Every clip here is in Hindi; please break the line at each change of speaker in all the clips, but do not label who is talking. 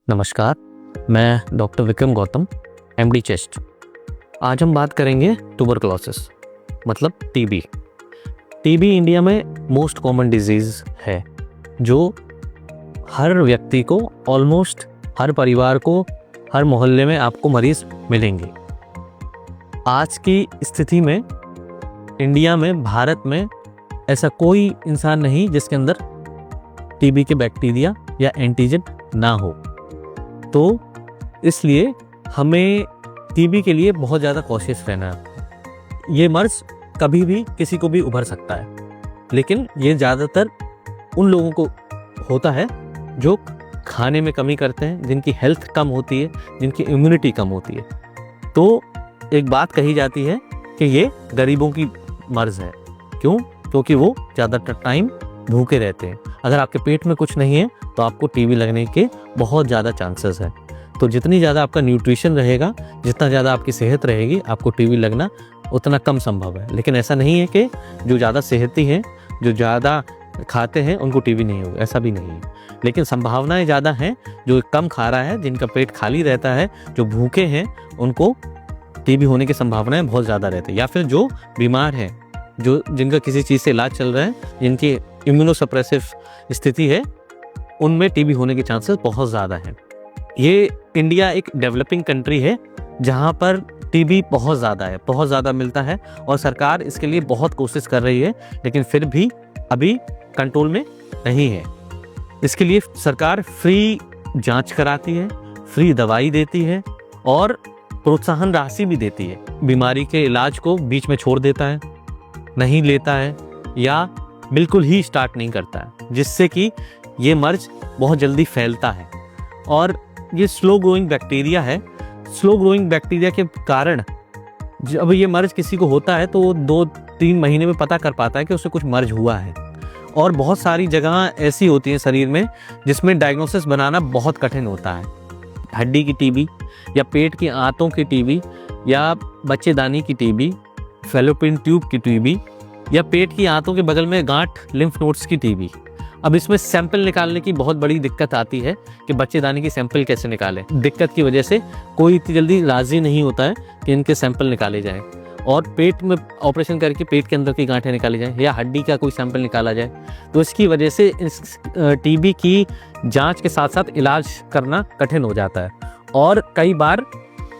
नमस्कार, मैं doctor Vikram Gautam, MD chest. आज हम बात करेंगे ट्यूबरकुलोसिस मतलब टीबी। टीबी इंडिया में मोस्ट कॉमन डिजीज़ है जो हर व्यक्ति को, ऑलमोस्ट हर परिवार को, हर मोहल्ले में आपको मरीज़ मिलेंगे। आज की स्थिति में इंडिया में, भारत में ऐसा कोई इंसान नहीं जिसके अंदर टीबी के बैक्टीरिया या एंटीजन ना हो। तो इसलिए हमें टीबी के लिए बहुत ज़्यादा कॉशियस रहना है। ये मर्ज कभी भी किसी को भी उभर सकता है, लेकिन ये ज़्यादातर उन लोगों को होता है जो खाने में कमी करते हैं, जिनकी हेल्थ कम होती है, जिनकी इम्यूनिटी कम होती है। तो एक बात कही जाती है कि ये गरीबों की मर्ज है। क्यों? क्योंकि वो ज़्यादातर टाइम भूखे रहते हैं। अगर आपके पेट में कुछ नहीं है तो आपको टीबी लगने के बहुत ज़्यादा चांसेस है। तो जितनी ज़्यादा आपका न्यूट्रिशन रहेगा, जितना ज़्यादा आपकी सेहत रहेगी, आपको टीबी लगना उतना कम संभव है। लेकिन ऐसा नहीं है कि जो ज़्यादा सेहती हैं, जो ज़्यादा खाते हैं, उनको टीबी नहीं होगी, ऐसा भी नहीं है। लेकिन संभावनाएं ज़्यादा हैं। जो कम खा रहा है, जिनका पेट खाली रहता है, जो भूखे हैं, उनको टीबी होने की संभावनाएं बहुत ज़्यादा रहती है। या फिर जो बीमार हैं, जिनका किसी चीज़ से इलाज चल रहा है, जिनकी इम्यूनोसप्रेसिव स्थिति है, उनमें टीबी होने के चांसेस बहुत ज़्यादा हैं। ये इंडिया एक डेवलपिंग कंट्री है जहाँ पर टीबी बहुत ज़्यादा है, बहुत ज़्यादा मिलता है, और सरकार इसके लिए बहुत कोशिश कर रही है, लेकिन फिर भी अभी कंट्रोल में नहीं है। इसके लिए सरकार फ्री जांच कराती है, फ्री दवाई देती है और प्रोत्साहन राशि भी देती है। बीमारी के इलाज को बीच में छोड़ देता है, नहीं लेता है या बिल्कुल ही स्टार्ट नहीं करता है, जिससे कि ये मर्ज बहुत जल्दी फैलता है। और ये स्लो ग्रोइंग बैक्टीरिया है। स्लो ग्रोइंग बैक्टीरिया के कारण जब ये मर्ज किसी को होता है तो वो 2-3 महीने में पता कर पाता है कि उसे कुछ मर्ज हुआ है। और बहुत सारी जगह ऐसी होती हैं शरीर में जिसमें डायग्नोसिस बनाना बहुत कठिन होता है। हड्डी की टीबी या पेट की आंतों की टीबी या बच्चेदानी की टीबी, फैलोपियन ट्यूब की टीबी या पेट की आंतों के बगल में गांठ, लिम्फ नोड्स की टीबी। अब इसमें सैंपल निकालने की बहुत बड़ी दिक्कत आती है कि बच्चेदानी की सैंपल कैसे निकालें। दिक्कत की वजह से कोई इतनी जल्दी राजी नहीं होता है कि इनके सैंपल निकाले जाएं और पेट में ऑपरेशन करके पेट के अंदर की गांठें निकाली जाएं या हड्डी का कोई सैंपल निकाला जाए। तो इसकी वजह से इस टीबी की जाँच के साथ साथ इलाज करना कठिन हो जाता है और कई बार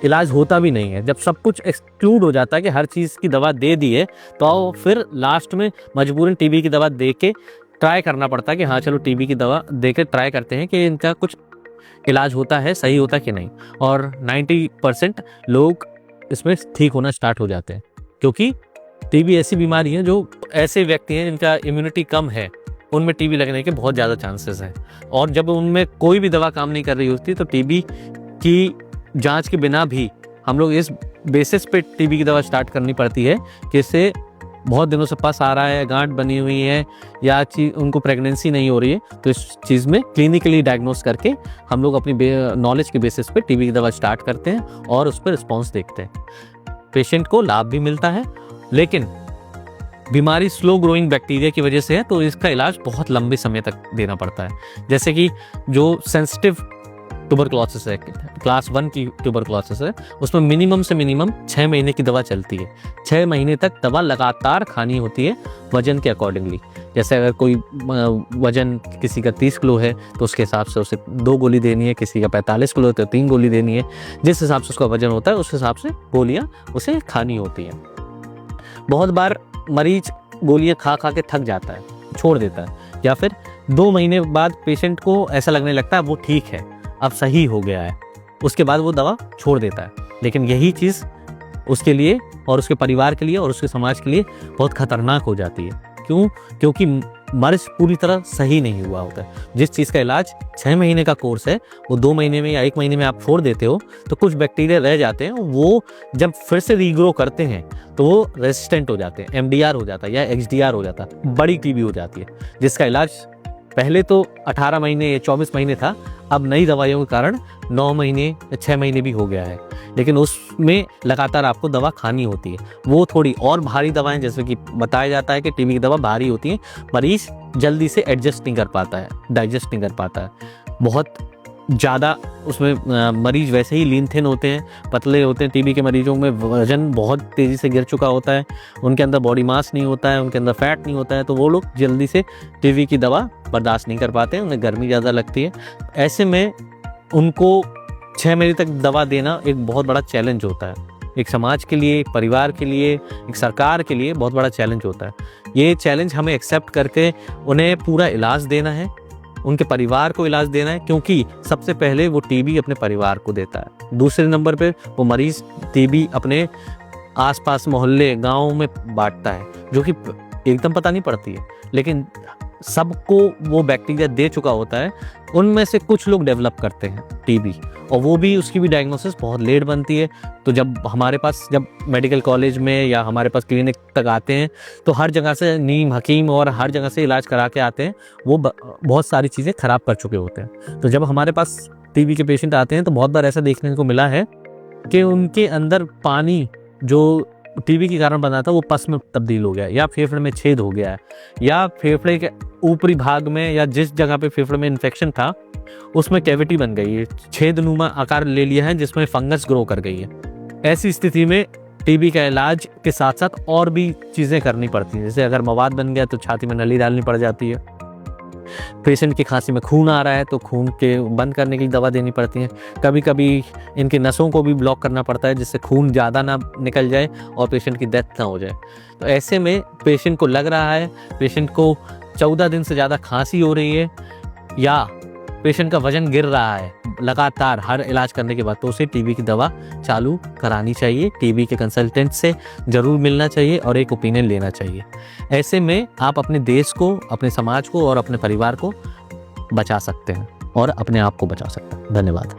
इलाज होता भी नहीं है। जब सब कुछ एक्सक्लूड हो जाता है कि हर चीज़ की दवा दे दी है, तो फिर लास्ट में मजबूरन टीबी की दवा दे के ट्राई करना पड़ता है कि हाँ चलो टीबी की दवा दे के ट्राई करते हैं कि इनका कुछ इलाज होता है, सही होता है कि नहीं। और 90% लोग इसमें ठीक होना स्टार्ट हो जाते हैं, क्योंकि टीबी ऐसी बीमारी है जो ऐसे व्यक्ति हैं जिनका इम्यूनिटी कम है, उनमें टीबी लगने के बहुत ज़्यादा चांसेस हैं। और जब उनमें कोई भी दवा काम नहीं कर रही होती तो टीबी की जांच के बिना भी हम लोग इस बेसिस पे टीबी की दवा स्टार्ट करनी पड़ती है कि इससे बहुत दिनों से पस आ रहा है, गांठ बनी हुई है या उनको प्रेगनेंसी नहीं हो रही है, तो इस चीज़ में क्लिनिकली डायग्नोस करके हम लोग अपनी नॉलेज के बेसिस पे टीबी की दवा स्टार्ट करते हैं और उस पर रिस्पॉन्स देखते हैं। पेशेंट को लाभ भी मिलता है, लेकिन बीमारी स्लो ग्रोइंग बैक्टीरिया की वजह से है तो इसका इलाज बहुत लंबे समय तक देना पड़ता है। जैसे कि जो सेंसिटिव ट्यूबरकुलोसिस है, क्लास 1 की ट्यूबरकुलोसिस है, उसमें मिनिमम से मिनिमम 6 महीने की दवा चलती है। 6 महीने तक दवा लगातार खानी होती है वजन के अकॉर्डिंगली। जैसे अगर कोई वजन किसी का 30 किलो है तो उसके हिसाब से उसे 2 गोली देनी है, किसी का 45 किलो है तो 3 गोली देनी है। जिस हिसाब से उसका वजन होता है उस हिसाब से गोलियाँ उसे खानी होती हैं। बहुत बार मरीज गोलियाँ खा खा के थक जाता है, छोड़ देता है, या फिर 2 महीने बाद पेशेंट को ऐसा लगने लगता है वो ठीक है, अब सही हो गया है, उसके बाद वो दवा छोड़ देता है। लेकिन यही चीज़ उसके लिए और उसके परिवार के लिए और उसके समाज के लिए बहुत खतरनाक हो जाती है। क्यों? क्योंकि मर्ज पूरी तरह सही नहीं हुआ होता है। जिस चीज़ का इलाज 6 महीने का कोर्स है, वो 2 महीने में या 1 महीने में आप छोड़ देते हो तो कुछ बैक्टीरिया रह जाते हैं। वो जब फिर से रीग्रो करते हैं तो वो रेजिस्टेंट हो जाते हैं, MDR हो जाता है या XDR हो जाता है, बड़ी टीबी हो जाती है, जिसका इलाज पहले तो 18 महीने या 24 महीने था, अब नई दवाइयों के कारण 9 महीने या 6 महीने भी हो गया है। लेकिन उसमें लगातार आपको दवा खानी होती है। वो थोड़ी और भारी दवाएं, जैसे कि बताया जाता है कि टीबी की दवा भारी होती है, मरीज जल्दी से एडजस्ट नहीं कर पाता है, डाइजेस्ट नहीं कर पाता है। बहुत ज़्यादा उसमें मरीज वैसे ही लीन थिन होते हैं, पतले होते हैं। टीबी के मरीजों में वजन बहुत तेज़ी से गिर चुका होता है, उनके अंदर बॉडी मास नहीं होता है, उनके अंदर फैट नहीं होता है, तो वो लोग जल्दी से टीबी की दवा बर्दाश्त नहीं कर पाते हैं, उन्हें गर्मी ज़्यादा लगती है। ऐसे में उनको 6 महीने तक दवा देना एक बहुत बड़ा चैलेंज होता है, एक समाज के लिए, एक परिवार के लिए, एक सरकार के लिए बहुत बड़ा चैलेंज होता है। ये चैलेंज हमें एक्सेप्ट करके उन्हें पूरा इलाज देना है, उनके परिवार को इलाज देना है, क्योंकि सबसे पहले वो टीबी अपने परिवार को देता है। दूसरे नंबर पे वो मरीज टीबी अपने आसपास मोहल्ले गाँव में बांटता है, जो कि एकदम पता नहीं पड़ती है, लेकिन सबको वो बैक्टीरिया दे चुका होता है। उनमें से कुछ लोग डेवलप करते हैं टीबी, और वो भी उसकी भी डायग्नोसिस बहुत लेट बनती है। तो जब हमारे पास जब मेडिकल कॉलेज में या हमारे पास क्लिनिक तक आते हैं, तो हर जगह से नीम हकीम और हर जगह से इलाज करा के आते हैं, वो बहुत सारी चीज़ें ख़राब कर चुके होते हैं। तो जब हमारे पास टीबी के पेशेंट आते हैं, तो बहुत बार ऐसा देखने को मिला है कि उनके अंदर पानी जो टीबी के कारण बना था वो पस में तब्दील हो गया, या फेफड़े में छेद हो गया है, या फेफड़े के ऊपरी भाग में या जिस जगह पे फेफड़े में इन्फेक्शन था उसमें कैविटी बन गई है, छेदनुमा आकार ले लिया है, जिसमें फंगस ग्रो कर गई है। ऐसी स्थिति में टीबी का इलाज के साथ साथ और भी चीज़ें करनी पड़ती हैं। जैसे अगर मवाद बन गया तो छाती में नली डालनी पड़ जाती है, पेशेंट की खांसी में खून आ रहा है तो खून के बंद करने की दवा देनी पड़ती है, कभी कभी इनकी नसों को भी ब्लॉक करना पड़ता है जिससे खून ज़्यादा ना निकल जाए और पेशेंट की डेथ ना हो जाए। तो ऐसे में पेशेंट को लग रहा है, पेशेंट को 14 दिन से ज़्यादा खांसी हो रही है, या पेशेंट का वजन गिर रहा है लगातार हर इलाज करने के बाद, तो उसे टीबी की दवा चालू करानी चाहिए, टीबी के कंसल्टेंट से ज़रूर मिलना चाहिए और एक ओपिनियन लेना चाहिए। ऐसे में आप अपने देश को, अपने समाज को और अपने परिवार को बचा सकते हैं और अपने आप को बचा सकते हैं। धन्यवाद।